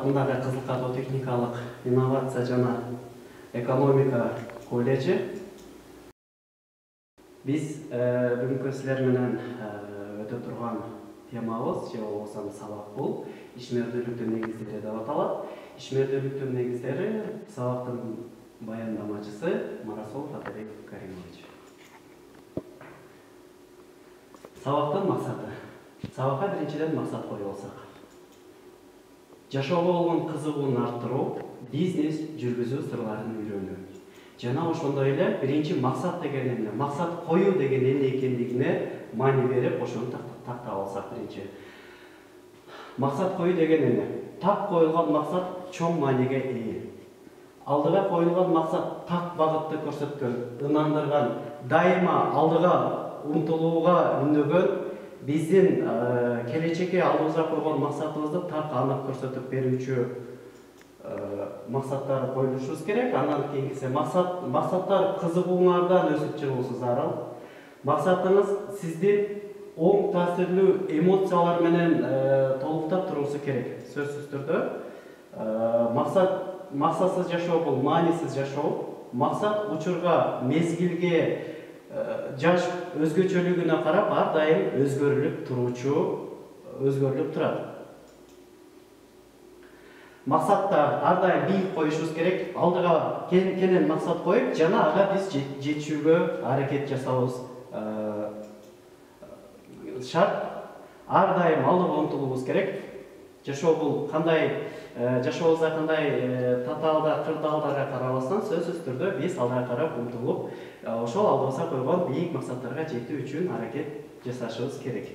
атындагы Кызыл Кадоо техникалык инновация жана экономика колледжи. Биз бүгүнкү силер менен өтө турган темабыз же болбосо сабак бул ишмердүүлүктүн негиздери деп аталат. Ишмердүүлүктүн негиздери сабактын баяндамачысы Марасолов Атабек Каримович. Сабактын максаты. Сабакка биринчиден максат коюп алсак. Жашоого болгон кызыгуун арттыруу, бизнес жүргүзүү сырларын үйрөнүү. Жана ошондой эле биринчи максат деген эмне, максат коюу деген эмне экендигине маани берип, ошону тактап алсак биринчи. Максат коюу деген эмне? Так коюлган максат чоң мааниге ээ. Алдыга коюлган максат так багытты көрсөткөн, ынандырган, дайыма алдыга умтулууга үндөгөн, биздин келечекке алдыбызга койгон максатыбызды так анык көрсөтүп берүүчү максаттар коюлушубуз керек. Андан кийинкиси максаттар кызыгууңардан өсүп чыгуусу зарыл. Максатыңыз сизди оң таасирлүү эмоциялар менен толуктап туруусу керек. Сөзсүз түрдө максатсыз жашоо бул маанисиз жашоо. Максат учурга, мезгилге, жаш өзгөчөлүгүнө карап ар дайым өзгөрүлүп турат. Максатта ар дайым бийик коюшубуз керек. Алдыга кенен максат коюп, жана ага биз жетүүгө аракет жасабыз шарт. Ар дайым алдыга умтулуубуз керек. Жашоо бул жашообузда кандай татаалдар, кырдаалдарга карабастан сөзсүз түрдө биз алдыга карап умтулуп, ошол алдыбызга койгон бийик максаттарга жетүү үчүн аракет жасашыбыз керек.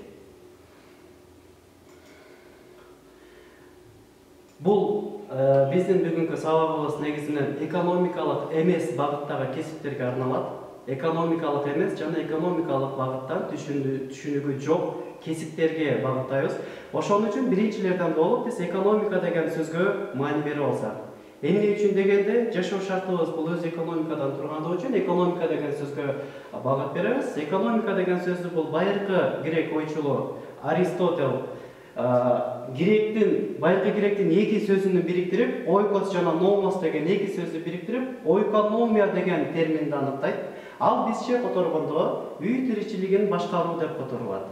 Бул биздин бүгүнкү сабагыбыз негизинен экономикалык эмес багыттагы кесиптерге арналат. Экономикалык эмес жана экономикалык багыттан түшүнүгү жок кесиптерге багыттайбыз. Ошон үчүн биринчилерден болуп биз экономика деген сөзгө маани берип алсак. Эмне үчүн дегенде жашоо шартыбыз бул өзү экономикадан тургандыгы үчүн экономика деген сөзгө багыт беребиз. Экономика деген сөздү бул байыркы грек ойчулу Аристотель байыркы гректин эки сөзүн бириктирип, ойкос жана номос деген эки сөздү бириктирип, ойкономия деген терминди аныктайт. Ал бизче которгондо үй тиричилигин башкаруу деп которулат.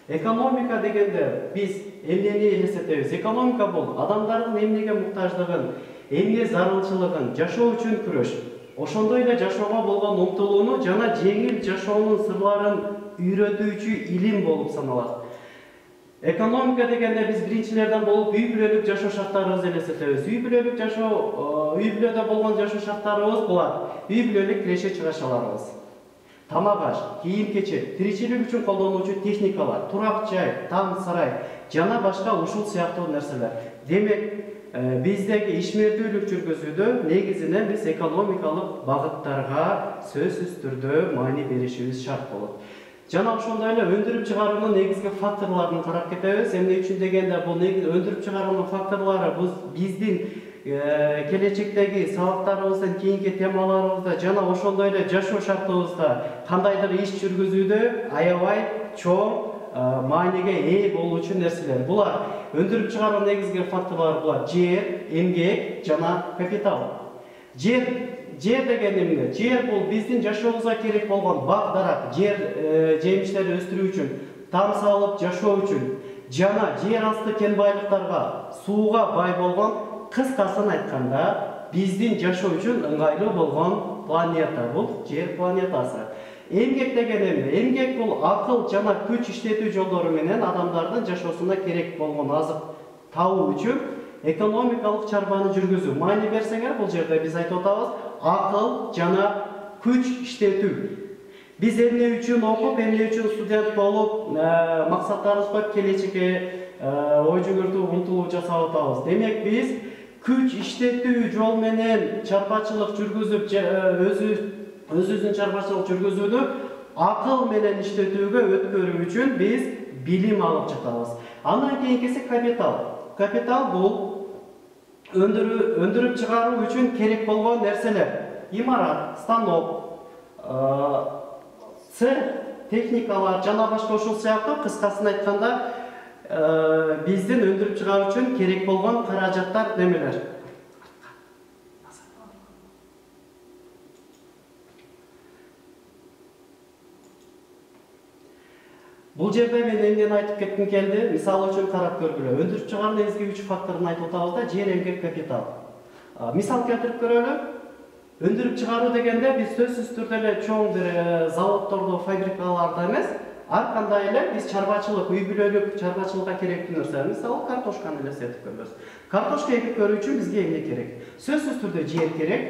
Экономика дегенде биз эмнени элестетебиз? Экономика бул адамдардын эмнеге муктаждыгын, эмне зарылчылыгын, жашоо үчүн күрөш. Ошондой эле жашоого болгон умтулууну жана жеңил жашоонун сырларын үйрөтүүчү илим болуп саналат. Экономика дегенде биз биринчилерден болуп үй бүлөлүк жашоо шарттарыбызды элестетебиз. Үй бүлөдө болгон жашоо шарттарыбыз булар: үй бүлөлүк киреше-чыгашаларыбыз, тамак-аш, кийим-кечек, тиричилик үчүн колдонуучу техникалар, турак жай, там сарай жана башка ушул сыяктуу нерселер. Демек, биздеги ишмердүүлүк жүргүзүүдө негизинен биз экономикалык багыттарга сөзсүз түрдө маани беришибиз шарт болот. Жана ошондой эле өндүрүп чыгаруунун негизги факторлорун карап кетебиз. Эмне үчүн дегенде бул өндүрүп чыгаруунун факторлору биздин келечектеги сабактарыбыздын кийинки темаларыбызда жана ошондой эле жашоо шартыбызда кандайдыр иш жүргүзүүдө аябай чоң мааниге ээ болуучу нерселер. Булар өндүрүп чыгаруунун негизги факторлору булар: жер, эмгек жана капитал. Жер деген эмне? Жер бул биздин жашообузга керек болгон бак-дарак, жер жемиштерди өстүрүү үчүн, там салып жашоо үчүн жана жер асты кен байлыктарга, сууга бай болгон, кыскасын айтканда, биздин жашоо үчүн ыңгайлуу болгон планета бул жер планетасы. Эмгек деген эмне? Эмгек бул акыл жана күч иштетүү жолдору менен адамдардын жашоосуна керек болгон азык табуу үчүн экономикалык чарбаны жүргүзүү. Маани берсеңер, бул жерде биз айтып атабыз: акыл жана күч иштетүү. Биз эмне үчүн окуп, эмне үчүн студент болуп, максаттарыбыз коюп, келечекке ой жүгүртүп, умтулуу жасап атабыз. Демек, биз күч иштетүү жол менен чарбачылык жүргүзүп, өзүбүздүн чарбачылык жүргүзүүнү акыл менен иштетүүгө өткөрүү үчүн биз билим алып жатабыз. Андан кийинкиси капитал. Капитал бул өндүрүп чыгаруу үчүн керек болгон нерселер: имарат, станок, цех, техникалар жана башка ушул сыяктуу, кыскасын айтканда, биздин өндүрүп чыгаруу үчүн керек болгон каражаттар немелер? Бул жерде мен эмнени айтып кетким келди? Мисалы үчүн карап көргүлө. Өндүрүп чыгаруу негизги 3 факторун айтып атабыз да, жер, эмгек, капитал. Мисал келтирип көрөлү. Өндүрүп чыгаруу дегенде биз сөзсүз түрдө эле чоң бир заводдордо, фабрикаларда эмес, ар кандай эле биз чарбачылык, үй бүлөлүк чарбачылыкка керектүү нерсе, мисалы картошканы элестетип көрөбүз. Картошка эгип көрүү үчүн бизге эмне керек? Сөзсүз түрдө жер керек,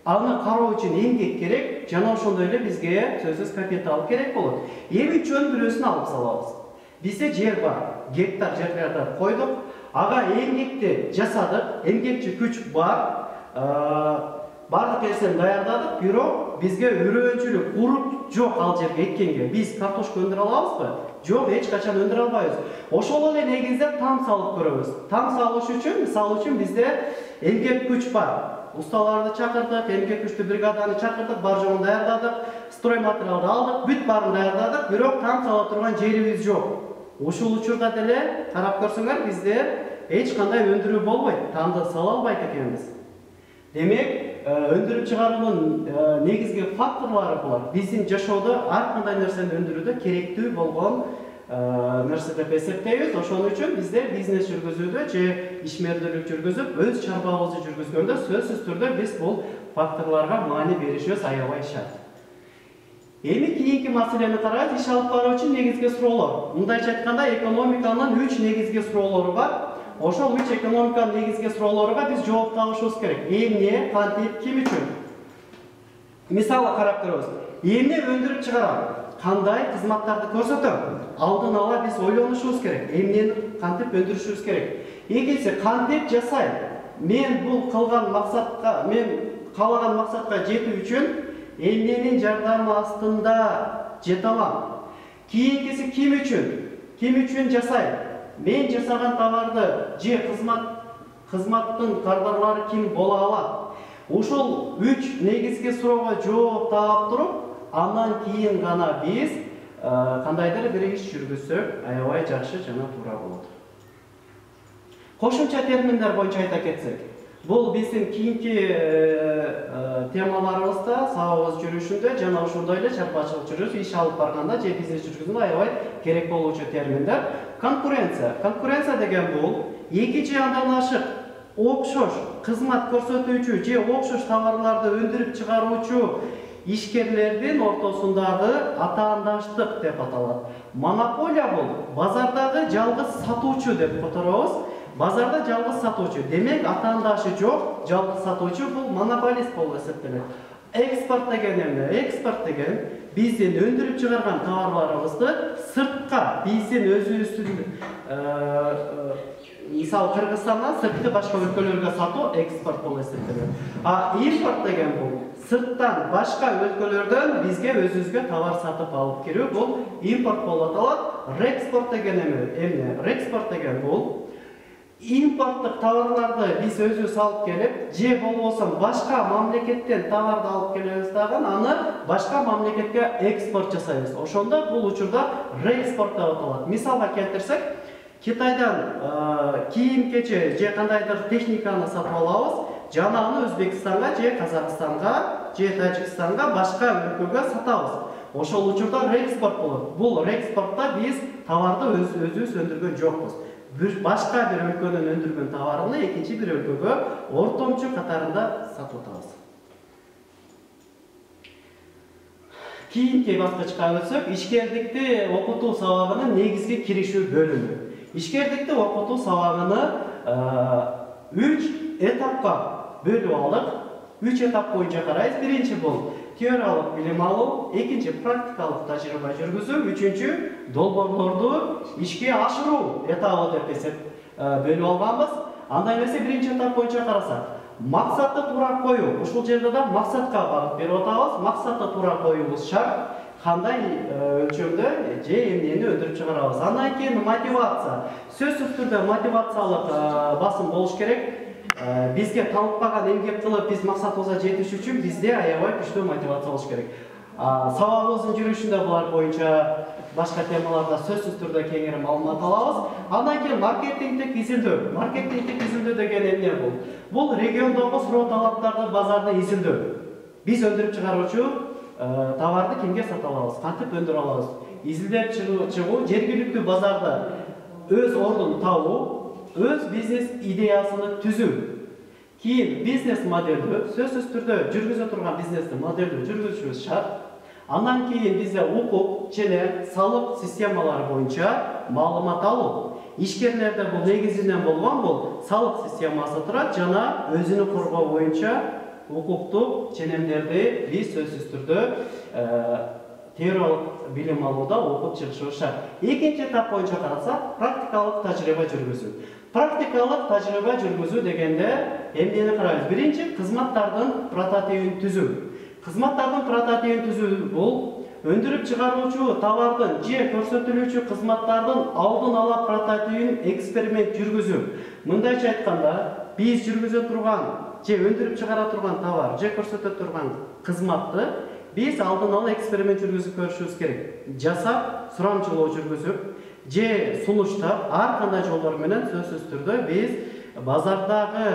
аны кароо үчүн эмгек керек, жана ошондой эле бизге сөзсүз капитал керек болот. Эми үчөөнүн бирөөсүн алып салабыз. Бизде жер бар, гектар жерлерди койдук, ага эмгекти жасадык, эмгекчи күч бар, бардык нерсени даярдадык, бирок бизге үрөөнчүлүк, урук жок ал жерге эккенге. Биз картошка өндүрө алабызбы? Жок, эч качан өндүрө албайбыз. Ошол эле негизде там салып көрөбүз. Там салыш үчүн, мисалы үчүн бизде эмгек күч бар. Усталарды чакырдык, эмгек күчтүү бригаданы чакырдык, бар жогун даярдадык, строй материалды алдык, бүт баарын даярдадык, бирок там сала турган жерибиз жок. Ушул учурда деле карап көрсөңөр, бизде эч кандай өндүрүү болбойт, тамды сала албайт экенбиз. Демек, өндүрүп чыгаруунун негизги факторлору булар. Биздин жашоодо ар кандай нерсени өндүрүүдө керектүү болгон нерсе деп эсептейбиз. Ошон үчүн бизде бизнес жүргүзүүдө же ишмердүүлүк жүргүзүп, өз чарбабызды жүргүзгөндө сөзсүз түрдө биз бул факторлорго маани беришибиз аябай шарт. Эми кийинки маселени карайбыз, иш алып баруу үчүн негизги суроолор. Мындайча айтканда, экономиканын 3 негизги суроолору бар. Ошол 3 экономиканын негизги суроолоруга биз жооп табышыбыз керек. Эмне, кантип, ким үчүн? Мисалы карап көрөбүз. Эмне өндүрүп чыгарам? Кандай кызматтарды көрсөтөм? Алдын ала биз ойлонушубуз керек. Эмнени кантип өндүрүшүбүз керек? Экинчиси, кантип жасайм? Мен бул кылган максатка, мен каалаган максатка жетүү үчүн эмненин жардамы астында жете алам? Кийинкиси, ким үчүн? Ким үчүн жасайм? Мен жасаган товарды же кызматтын кардарлары ким боло алат? Ушул 3 негизги суроого жооп таап туруп, андан кийин гана биз кандайдыр бир иш жүргүзсөк, аябай жакшы жана туура болот. Кошумча терминдер боюнча айта кетсек, бул биздин кийинки темаларыбызда, сабагыбыз жүрүшүндө жана ошондой эле чарбачылык жүрүшүп, иш алып барганда же бизнес жүргүзгөндө аябай керек болуучу терминдер. Конкуренция. Конкуренция деген бул эки же андан ашык окшош кызмат көрсөтүүчү же окшош товарларды өндүрүп чыгаруучу ишкерлердин ортосундагы атаандаштык деп аталат. Монополия бул базардагы жалгыз сатуучу деп которобуз. Базарда жалгыз сатуучу. Демек, атаандашы жок, жалгыз сатуучу бул монополист болуп эсептелет. Экспорт деген эмне? Экспорт деген биздин өндүрүп чыгарган товарларыбызды сыртка, биздин өзүбүздүн мисалы Кыргызстандан сырткы башка өлкөлөргө сатуу экспорт болуп эсептелет. Импорт деген бул сырттан башка өлкөлөрдөн бизге өзүбүзгө товар сатып алып кирүү, бул импорт болуп аталат. Реэкспорт деген эмне? Реэкспорт деген бул импорттук товарларды биз өзүбүз алып келип, же болбосо башка мамлекеттен товарды алып келебиз дагы, аны башка мамлекетке экспорт жасайбыз. Ошондо бул учурда реэкспорт деп аталат. Мисалга келтирсек, Китайдан кийим-кече же кандайдыр техниканы сатып алабыз, жана аны Өзбекстанга же Казакстанга же Тажикстанга башка өлкөгө сатабыз. Ошол учурда реэкспорт болот. Бул реэкспортто биз товарды өзүбүз өндүргөн жокпуз. Башка бир өлкөнүн өндүргөн товарын экинчи бир өлкөгө ортомчу катарында сатып атабыз. Кийинки баскычка өтсөк, ишкердикти окутуу сабагынын негизги киришүү бөлүмү. Ишкердикти окутуу сабагыны 3 этапка бөлүп алдык. 3 этап боюнча карайбыз. Биринчи бул теориялык билим алуу, экинчи практикалык тажрыйба жүргүзүү, үчүнчү долбоорлорду ишке ашыруу этабы деп бөлүп алганбыз. Андай эмесе биринчи этап боюнча карасак, максатты туура коюу. Ушул жерде да максатка багыт берип атабыз. Максатты туура коюубуз шарт. Кандай өлчөмдө же эмнени өндүрүп чыгарабыз. Андан кийин мотивация. Сөзсүз түрдө мотивациялык басым болуш керек. Бизге талыкпаган эмгек кылып биз максатыбызга жетиш үчүн бизде аябай күчтүү мотивация болуш керек. Сабагыбыздын жүрүшүндө булар боюнча башка темаларда сөзсүз түрдө кеңири маалымат алабыз. Андан кийин маркетингдик изилдөө. Маркетингдик изилдөө деген эмне бул? Бул региондогу суроо талаптарды базарда изилдөө. Биз өндүрүп чыгаруучу товарды кимге сата алабыз, кантип өндүрө алабыз? Изилдеп чыгуу, жергиликтүү базарда өз ордун табуу, өз бизнес идеясыны түзүү. Кийин бизнес модельдөө, сөзсүз түрдө жүргүзө турган бизнести модельдөө жүргүзүшүбүз шарт. Андан кийин бизде укук жана салык системалары боюнча маалымат алуу. Ишкерлерде бул негизинен болгон бул салык системасы турат жана өзүнү коргоо боюнча укуктук ченемдерди биз сөзсүз түрдө теориялык билим алууда окуп чыгышыбыз шарт. Экинчи этап боюнча карасак, практикалык тажрыйба жүргүзүү. Практикалык тажрыйба жүргүзүү дегенде эмнени карайбыз? Биринчи, кызматтардын прототипин түзүү. Кызматтардын прототипин түзүү бул өндүрүп чыгаруучу товардын же көрсөтүлүүчү кызматтардын алдын ала прототипин эксперимент жүргүзүү. Мындайча айтканда, биз жүргүзө турган же өндүрүп чыгара турган товар же көрсөтө турган кызматты биз алдын ала эксперимент жүргүзүп көрүшүбүз керек. Жасап, сурамчылоо жүргүзүп, же сунуштап, ар кандай жолдор менен сөзсүз түрдө биз базардагы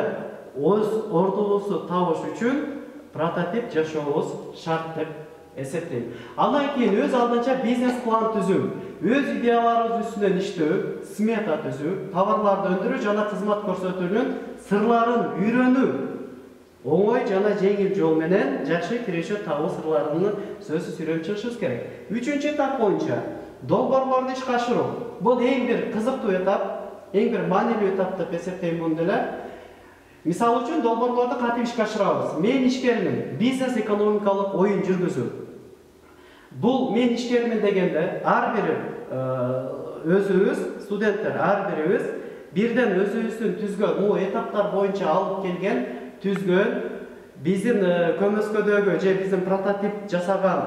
өз ордубузду табыш үчүн прототип жашообуз шарт деп эсептейм. Андан кийин өз алдынча бизнес план түзүү, өз идеяларыбыз үстүнөн иштөө, смета түзүү, товарларды өндүрүү жана кызмат көрсөтүүнүн сырларын үйрөнүү. Оңой жана жеңил жол менен жакшы киреше табуу сырларын сөзсүз үйрөнүп чыгышыбыз керек. Үчүнчү этап боюнча долбоорлорду ишке ашыруу. Бул эң бир кызыктуу этап, эң бир маанилүү этап деп эсептейм муну деле. Мисалы үчүн долбоорлорду кантип ишке ашырабыз? Мен ишкермин, бизнес экономикалык оюн жүргүзүү. Бул мен ишкермин дегенде ар бир өзүбүз, студенттер ар бирибиз бирден өзүбүздүн түзгөн бул этаптар боюнча алып келген түзгөн биздин көмөскөдөгү же биздин прототип жасаган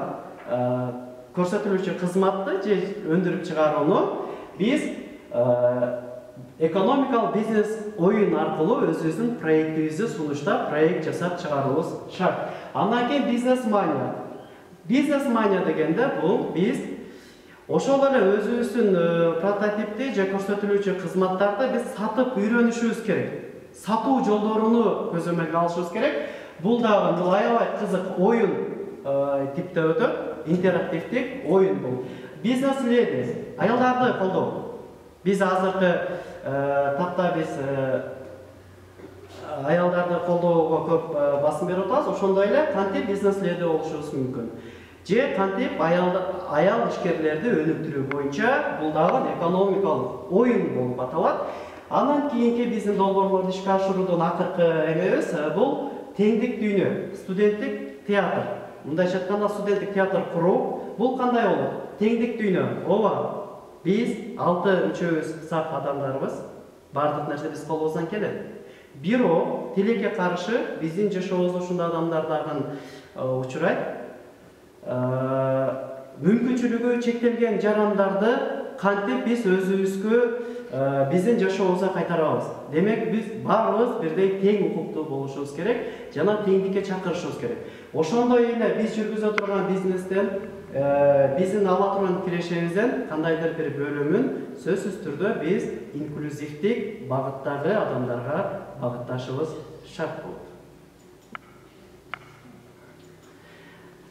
көрсөтүлүүчү кызматты же өндүрүп чыгарууну биз экономикалык бизнес оюн аркылуу өзүбүздүн проектибизди сунуштап, проект жасап чыгаруубуз шарт. Андан кийин бизнес мания. Бизнес мания дегенде бул биз ошол эле өзүбүздүн прототипти же көрсөтүлүүчү кызматтарды биз сатып үйрөнүшүбүз керек. Сатуу жолдоруну көзөмөлгө алышыбыз керек. Бул дагы аябай кызык оюн типте өтөт, интерактивдик оюн бул. Бизнес леди, аялдарды колдоо. Биз азыркы такта биз аялдарды колдоого көп басым берип атабыз. Ошондой эле кантип бизнес леди болушубуз мүмкүн. Же кантип аял ишкерлерди өнүктүрүү боюнча бул дагы экономикалык оюн болуп аталат. Андан кийинки биздин долбоорлорду ишке ашыруудун акыркы эмебиз бул теңдик дүйнө, студенттик театр. Мындайча айтканда студенттик театр куруу бул кандай болот? Теңдик дүйнө. Ооба. Биз 6 үчөөбүз сак адамдарбыз. Бардык нерсе биз колубуздан келет. Бирок тилекке каршы биздин жашообузда ушундай адамдар дагы учурайт. Мүмкүнчүлүгү чектелген жарандарды кантип биз өзүбүзгө биздин жашообузга кайтарабыз. Демек биз баарыбыз бирдей тең укуктуу болушубуз керек жана теңдикке чакырышыбыз керек. Ошондой эле биз жүргүзө турган бизнестен биздин ала турган кирешебизден кандайдыр бир бөлүмүн сөзсүз түрдө биз инклюзивдик багыттагы адамдарга багытташыбыз шарт болот.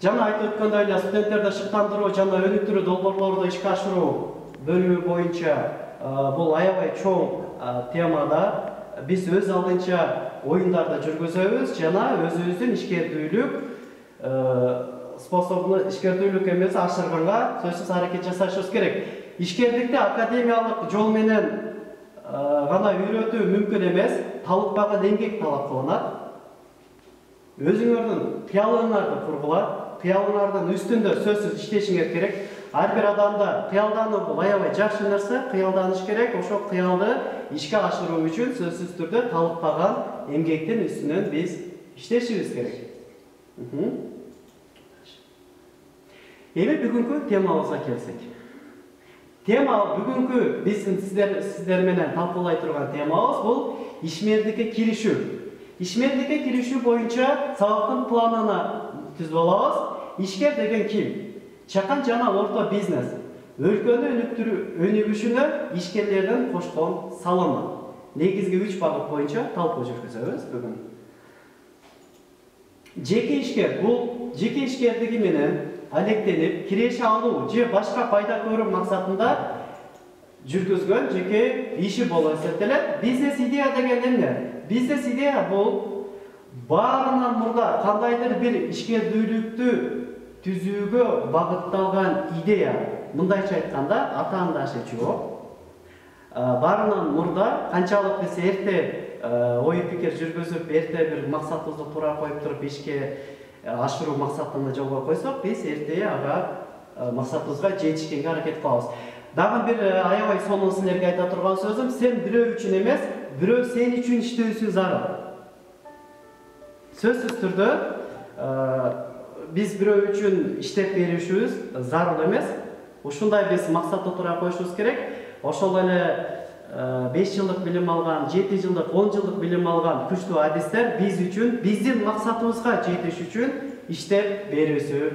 Жана айтып өткөндөй эле студенттерди шыктандыруу жана өнүктүрүү долбоорлорду ишке ашыруу бөлүмү боюнча бул аябай чоң темада биз өз алдынча оюндарды жүргүзөбүз жана өзүбүздүн ишкердүүлүк способун ишкердүүлүк эмеси ашырганга сөзсүз аракет жасашыбыз керек. Ишкерликти академиялык жол менен гана үйрөтүү мүмкүн эмес, талыкпаган эмгек талап кылынат. Өзүңөрдүн кыялыңарды кургула, кыялыңардын үстүндө сөзсүз иштешиңер керек. Ар бир адамда кыялдануу бул аябай жакшы нерсе, кыялданыш керек. Ошол кыялды ишке ашыруу үчүн сөзсүз түрдө талыкпаган эмгектин үстүнөн биз иштешибиз керек. Эми бүгүнкү темабызга келсек. Тема бүгүнкү биздин сиздер менен талкуулай турган темабыз бул ишмердикке киришүү. Ишмердикке киришүү боюнча сабактын планына түзүп алабыз. ишкер деген ким? Чакан жана орто бизнес. Өлкөнү өнүгүшүнө ишкерлердин кошкон салымы. Негизги 3 багыт боюнча талкуу жүргүзөбүз бүгүн. Жеке ишкер бул жеке ишкердиги менен алектенип киреше алуу же башка пайда көрүү максатында жүргүзгөн жеке иши болуп эсептелет. Бизнес идея деген эмне? Бизнес идея бул баарынан мурда кандайдыр бир ишкердүүлүктү түзүүгө багытталган идея. Мындайча айтканда, атаандашы жооп. Баарынан мурда канчалык биз эрте ой пикир жүргүзүп, эрте бир максатыбызды туура коюп туруп ишке ашыруу максатына жолго койсок, биз эрте ага максатыбызга жетишкенге аракет кылабыз. Дагы бир аябай сонун силерге айта турган сөзүм, сен бирөө үчүн эмес, бирөө сен үчүн иштөөсүң зарыл. Сөзсүз түрдө биз бирөө үчүн иштеп беришибиз зарыл эмес. Ушундай биз максатты туура коюшубуз керек. Ошол эле 5 жылдык билим алган, 7 жылдык, 10 жылдык билим алган күчтүү адистер биз үчүн, биздин максатыбызга жетиш үчүн иштеп берүүсү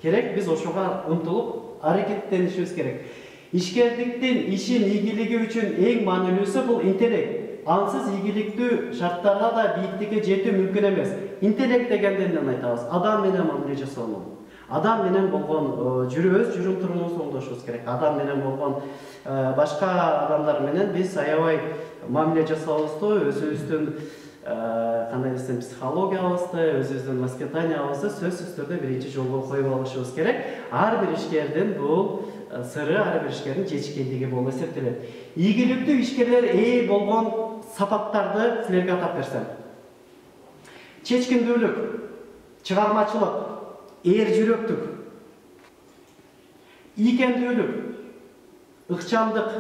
керек. Биз ошого умтулуп аракеттенишибиз керек. Ишкердиктин ишин ийгилиги үчүн эң маанилүүсү бул интеллект. Ансыз ийгиликтүү шарттарга да бийиктикке жетүү мүмкүн эмес. Интеллект дегенде эмнени айтабыз? Адам менен мамиле жасоонун. Адам менен болгон өз жүрүм-турумубузду оңдошубуз керек. Адам менен болгон башка адамдар менен биз аябай мамиле жасабызды, өзүбүздүн кандай десем психологиябызды, өзүбүздүн воспитаниябызды сөзсүз түрдө биринчи жолго коюп алышыбыз керек. Ар бир ишкердин бул сыры, ар бир ишкердин жетишкендиги болуп эсептелет. Ийгиликтүү ишкерлер ээ болгон сапаттарды силерге атап берсем. Чечкиндүүлүк, чыгармачылык, эр жүрөктүк, ийкемдүүлүк, ыкчамдык,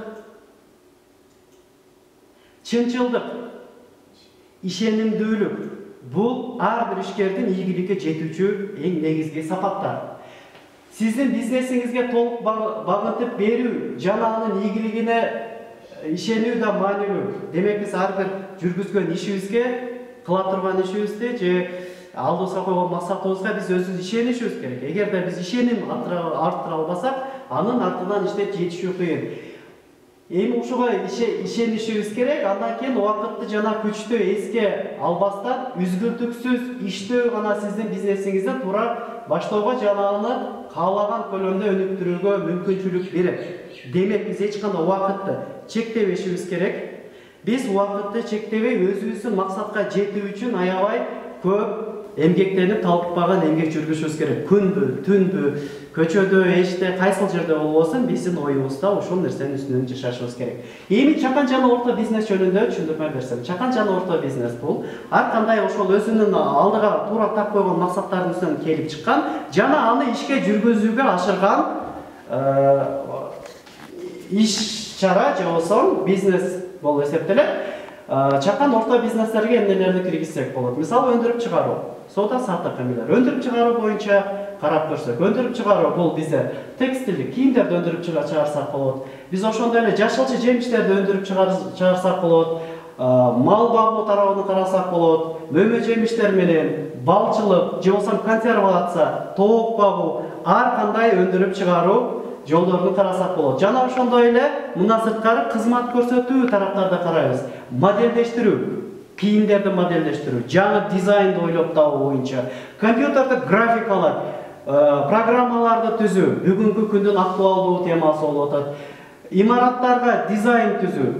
чынчылдык, ишенимдүүлүк. Бул ар бир ишкердин ийгиликке жетүүчү эң негизги сапаттар. Сиздин бизнесиңизге толук багынтып берүү жана анын ийгилигине ишенүү да маанилүү. Демек биз ар бир жүргүзгөн ишибизге, кыла турган ишибизде же алдыбызга койгон максатыбызга биз өзүбүз ишенишибиз керек. Эгерде биз ишеним арттыра албасак, анын артынан иштеп жетишүү кыйын. Эми ушуга ишенишибиз керек. Андан кийин убакытты жана күчтү эске албастан үзгүлтүксүз иштөө гана сиздин бизнесиңизди туура баштоого жана аны каалаган көлөмдө өнүктүрүүгө мүмкүнчүлүк берет. Демек биз эч кандай убакытты чектебешибиз керек. Биз убакытты чектебей өзүбүздүн максатка жетүү үчүн аябай көп эмгектенип талкпаган эмгек жүргүзүшүбүз керек. Күнбү, түнбү, көчөдө, эште, кайсыл жерде болбосун биздин оюбузда ошол нерсенин үстүнөн жашашыбыз керек. Эми чакан жана орто бизнес жөнүндө түшүндүрмө берсем. Чакан жана орто бизнес бул ар кандай ошол өзүнүн алдыга туура так койгон максаттардын үстүнөн келип чыккан жана аны ишке жүргүзүүгө ашырган иш чара же болбосо бизнес болуп эсептелет. Чакан орто бизнестерге эмнелерди киргизсек болот? Мисалы өндүрүп чыгаруу, соода саттык эмелер. Өндүрүп чыгаруу боюнча карап көрсөк, өндүрүп чыгаруу бул бизде текстилдик кийимдерди өндүрүп чыгарсак болот. Биз ошондой эле жашылчы жемиштерди өндүрүп чыгарсак болот. Мал багуу тарабын карасак болот. Мөмө жемиштер менен балчылык же болбосо консервация, тоок багуу, ар кандай өндүрүп чыгаруу жолдорун карасак болот. Жана ошондой эле мындан сырткары кызмат көрсөтүү тараптарды карайбыз. Модельдештирүү, кийимдерди модельдештирүү, жаңы дизайнды ойлоп табуу боюнча, компьютердик графикалар, программаларды түзүү, бүгүнкү күндүн актуалдуу темасы болуп атат. Имараттарга дизайн түзүү,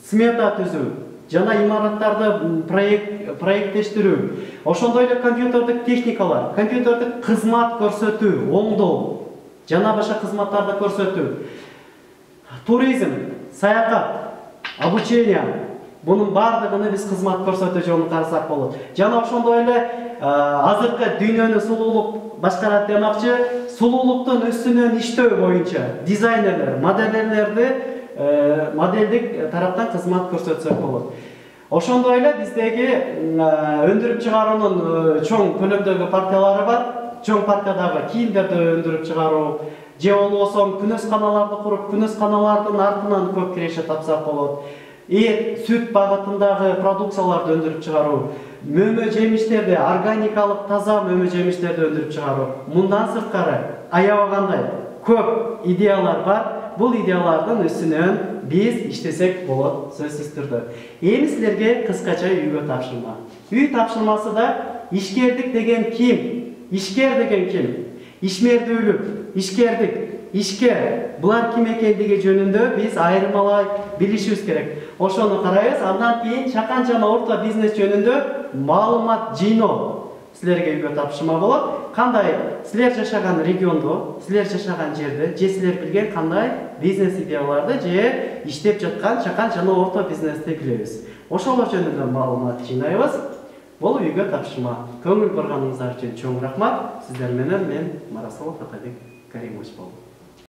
смета түзүү, жана имараттарды проекттештирүү. Ошондой эле компьютердик техникалар, компьютердик кызмат көрсөтүү, оңдоо жана башка кызматтарды көрсөтүү. Туризм, саякат, обучение, бунун бардыгын биз кызмат көрсөтүү жолун карасак болот. Жана ошондой эле азыркы дүйнөнү сулуулук башкарат демакчы, сулуулуктун үстүнөн иштөө боюнча дизайнерлер, модельдик тараптан кызмат көрсөтсөк болот. Ошондой эле биздеги өндүрүп чыгаруунун чоң көлөмдөгү партиялары бар. Чоң партиядагы кийимдерди өндүрүп чыгаруу, же болбосо күнөсканаларды куруп, күнөсканалардын артынан көп киреше тапсак болот. Эт, сүт багытындагы продукцияларды өндүрүп чыгаруу, мөмө жемиштерди, органикалык таза мөмө жемиштерди өндүрүп чыгаруу. Мындан сырткары аябагандай көп идеялар бар. Бул идеялардын үстүнөн биз иштесек болот, сөзсүз түрдө. Эми силерге кыскача үйгө тапшырма. Үй тапшырмасы да ишкердик деген ким? Ишкер деген ким? Ишмердүүлүк, ишкердик, ишкер. Булар ким экендиги жөнүндө биз айырмалай билишибиз керек. Ошону карайбыз. Андан кийин чакан жана орто бизнес жөнүндө маалымат жыйноо силерге үйгө тапшырма болот. Кандай силер жашаган региондо, силер жашаган жерде, же силер билген кандай бизнес идеяларды же иштеп жаткан чакан жана орто бизнести билебиз. Ошолор жөнүндө маалымат жыйнайбыз. Бул үйгө тапшырма. Көңүл бурганыңыздар үчүн чоң рахмат. Сиздер менен мен Марасулов Атабек Каримович болдум.